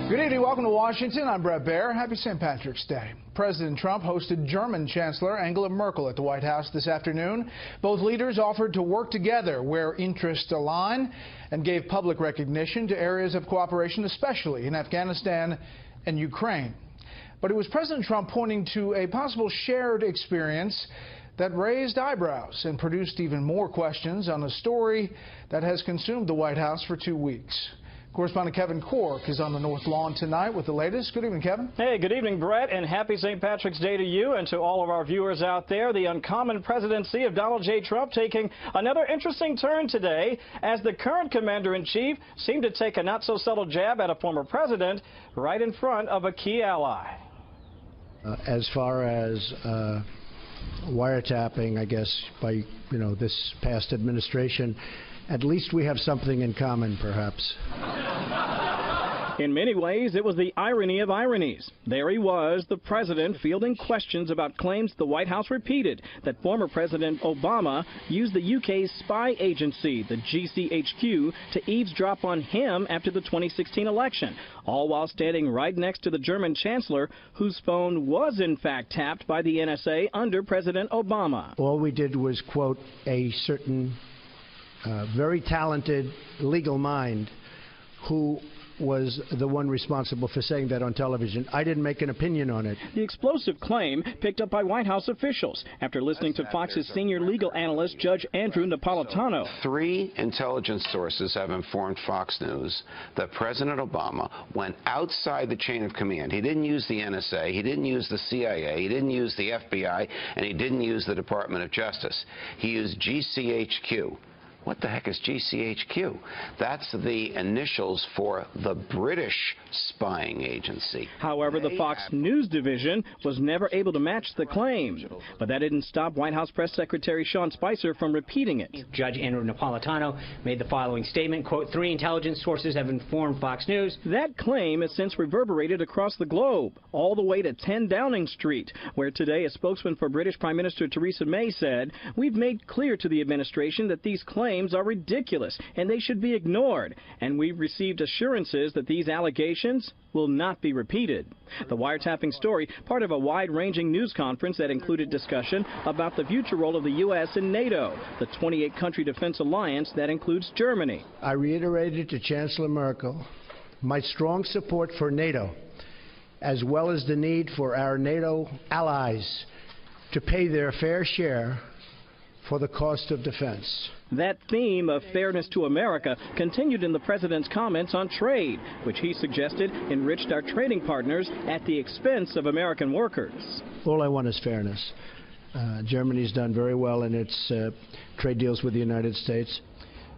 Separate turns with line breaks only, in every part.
Good evening. Welcome to Washington. I'm Bret Baier. Happy St. Patrick's Day. President Trump hosted German Chancellor Angela Merkel at the White House this afternoon. Both leaders offered to work together where interests align and gave public recognition to areas of cooperation, especially in Afghanistan and Ukraine. But it was President Trump pointing to a possible shared experience that raised eyebrows and produced even more questions on a story that has consumed the White House for 2 weeks. Correspondent Kevin Cork is on the North Lawn tonight with the latest. Good evening, Kevin.
Hey, good evening, Brett, and happy St. Patrick's Day to you and to all of our viewers out there. The uncommon presidency of Donald J. Trump taking another interesting turn today as the current commander-in-chief seemed to take a not-so-subtle jab at a former president right in front of a key ally.
As far as wiretapping, I guess, by, this past administration, at least we have something in common, perhaps.
In many ways, it was the irony of ironies. There he was, the president, fielding questions about claims the White House repeated that former President Obama used the UK's spy agency, the GCHQ, to eavesdrop on him after the 2016 election, all while standing right next to the German chancellor, whose phone was in fact tapped by the NSA under President Obama.
All we did was quote a certain very talented legal mind who was the one responsible for saying that on television. I didn't make an opinion on it.
The explosive claim picked up by White House officials after listening to Fox's senior legal analyst, Judge Andrew Napolitano.
3 intelligence sources have informed Fox News that President Obama went outside the chain of command. He didn't use the NSA, he didn't use the CIA, he didn't use the FBI, and he didn't use the Department of Justice. He used GCHQ. What the heck is GCHQ? That's the initials for the British spying agency.
However, the Fox News division was never able to match the claim. But that didn't stop White House Press Secretary Sean Spicer from repeating it.
Judge Andrew Napolitano made the following statement, quote, 3 intelligence sources have informed Fox News.
That claim has since reverberated across the globe, all the way to 10 Downing Street, where today a spokesman for British Prime Minister Theresa May said, "We've made clear to the administration that these claims are ridiculous and they should be ignored, and we've received assurances that these allegations will not be repeated." The wiretapping story, part of a wide-ranging news conference that included discussion about the future role of the U.S. in NATO, the 28-country defense alliance that includes Germany.
I reiterated to Chancellor Merkel my strong support for NATO, as well as the need for our NATO allies to pay their fair share for the cost of defense.
That theme of fairness to America continued in the president's comments on trade, which he suggested enriched our trading partners at the expense of American workers.
All I want is fairness. Germany's done very well in its trade deals with the United States.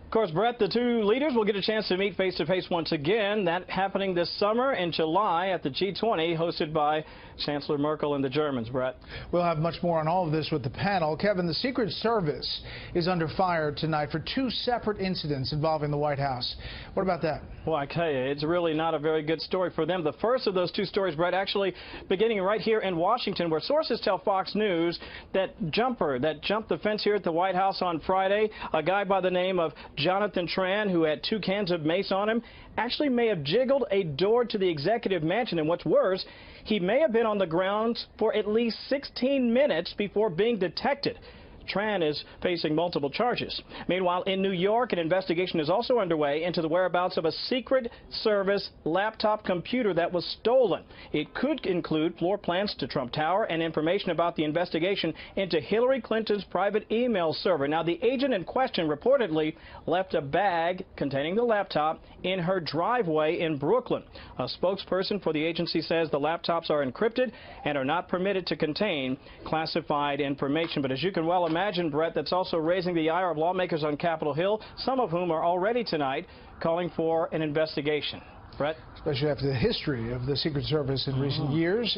Of course, Brett, the two leaders will get a chance to meet face-to-face once again. That happening this summer in July at the G20, hosted by Chancellor Merkel and the Germans. Brett.
We'll have much more on all of this with the panel. Kevin, the Secret Service is under fire tonight for 2 separate incidents involving the White House. What about that?
Well, I tell you, it's really not a very good story for them. The first of those 2 stories, Brett, actually beginning right here in Washington, where sources tell Fox News that jumper that jumped the fence here at the White House on Friday, a guy by the name of Jonathan Tran, who had 2 cans of mace on him, actually may have jiggled a door to the executive mansion. And what's worse, he may have been on the grounds for at least 16 minutes before being detected. Tran is facing multiple charges. Meanwhile, in New York, an investigation is also underway into the whereabouts of a Secret Service laptop computer that was stolen. It could include floor plans to Trump Tower and information about the investigation into Hillary Clinton's private email server. Now, the agent in question reportedly left a bag containing the laptop in her driveway in Brooklyn. A spokesperson for the agency says the laptops are encrypted and are not permitted to contain classified information. But as you can well imagine, Brett, that's also raising the ire of lawmakers on Capitol Hill, some of whom are already tonight calling for an investigation. Brett?
Especially after the history of the Secret Service in recent years.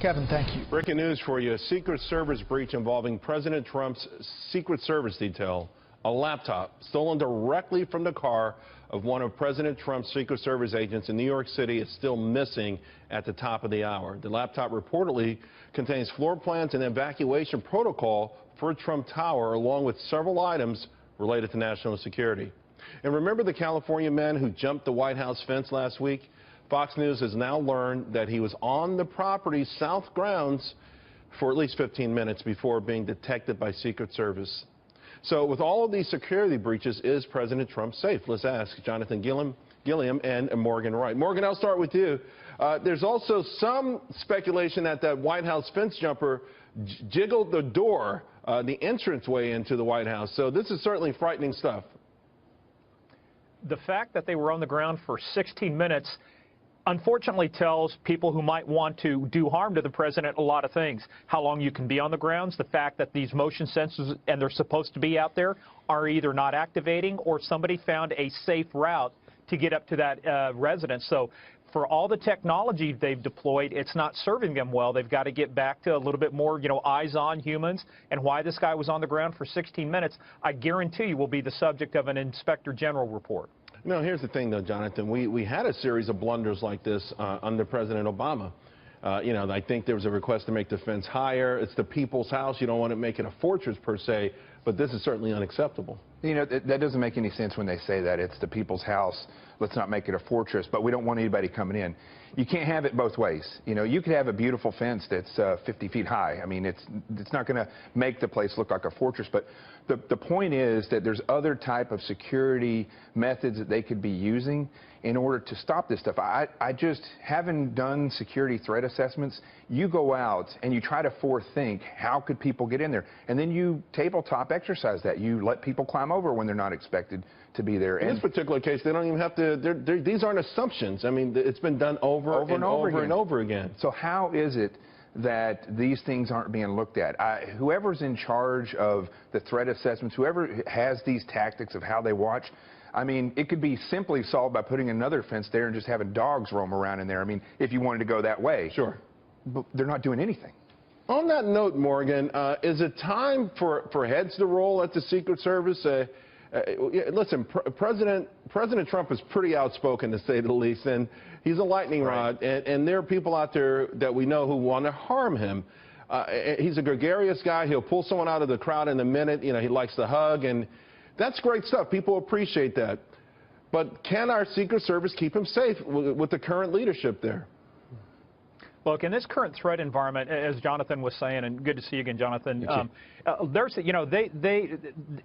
Kevin, thank you.
Breaking news for you. A Secret Service breach involving President Trump's Secret Service detail. A laptop stolen directly from the car of one of President Trump's Secret Service agents in New York City is still missing at the top of the hour. The laptop reportedly contains floor plans and evacuation protocol for Trump Tower, along with several items related to national security. And remember the California man who jumped the White House fence last week? Fox News has now learned that he was on the property's south grounds for at least 15 minutes before being detected by Secret Service. So with all of these security breaches, is President Trump safe? Let's ask Jonathan Gilliam and Morgan Wright. Morgan, I'll start with you. There's also some speculation that that White House fence jumper jiggled the door, the entranceway into the White House. So this is certainly frightening stuff.
The fact that they were on the ground for 16 minutes unfortunately tells people who might want to do harm to the president a lot of things. How long you can be on the grounds, the fact that these motion sensors, and they're supposed to be out there, are either not activating or somebody found a safe route to get up to that residence. So for all the technology they've deployed, it's not serving them well. They've got to get back to a little bit more, eyes on humans. And why this guy was on the ground for 16 minutes, I guarantee you will be the subject of an Inspector General report.
Here's the thing, though, Jonathan. We had a series of blunders like this under President Obama. I think there was a request to make the fence higher. It's the people's house. You don't want to make it a fortress, per se, but this is certainly unacceptable.
That doesn't make any sense when they say that. It's the people's house. Let's not make it a fortress, but we don't want anybody coming in. You can't have it both ways. You could have a beautiful fence that's 50 feet high. I mean, it's not going to make the place look like a fortress, but the point is that there's other type of security methods that they could be using in order to stop this stuff. I just, having done security threat assessments, you go out and you try to forethink how could people get in there, and then you tabletop exercise that. You let people climb over when they're not expected to be there.
In this particular case, they don't even have to, these aren't assumptions. I mean, it's been done over and over again.
So how is it that these things aren't being looked at? Whoever's in charge of the threat assessments, whoever has these tactics of how they watch, I mean, it could be simply solved by putting another fence there and just having dogs roam around in there. I mean, if you wanted to go that way.
Sure.
But they're not doing anything.
On that note, Morgan, is it time for heads to roll at the Secret Service? Listen, President Trump is pretty outspoken, to say the least, and he's a lightning rod, and there are people out there that we know who want to harm him. He's a gregarious guy. He'll pull someone out of the crowd in a minute. He likes to hug, and that's great stuff. People appreciate that. But can our Secret Service keep him safe with the current leadership there?
Look, in this current threat environment, as Jonathan was saying, and good to see you again, Jonathan.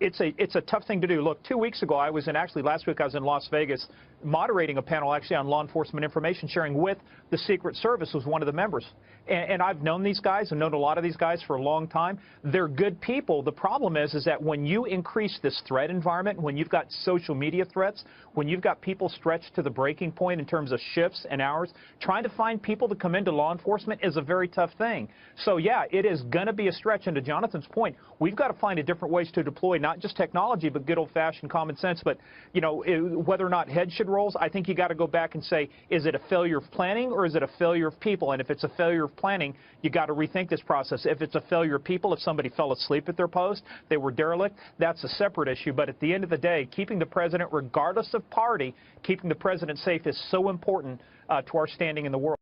It's a tough thing to do. Look, 2 weeks ago, last week I was in Las Vegas moderating a panel actually on law enforcement information sharing with the Secret Service, was one of the members. And I've known these guys, I've known a lot of these guys for a long time. They're good people. The problem is that when you increase this threat environment, when you've got social media threats, when you've got people stretched to the breaking point in terms of shifts and hours, trying to find people to come into law enforcement is a very tough thing. So yeah, it is going to be a stretch. And to Jonathan's point, we've got to find different ways to deploy not just technology, but good old-fashioned common sense. But, whether or not heads should roll, I think you got to go back and say, is it a failure of planning or is it a failure of people? And if it's a failure of planning, you got to rethink this process. If it's a failure of people, if somebody fell asleep at their post, they were derelict, that's a separate issue. But at the end of the day, keeping the president, regardless of party, keeping the president safe is so important to our standing in the world.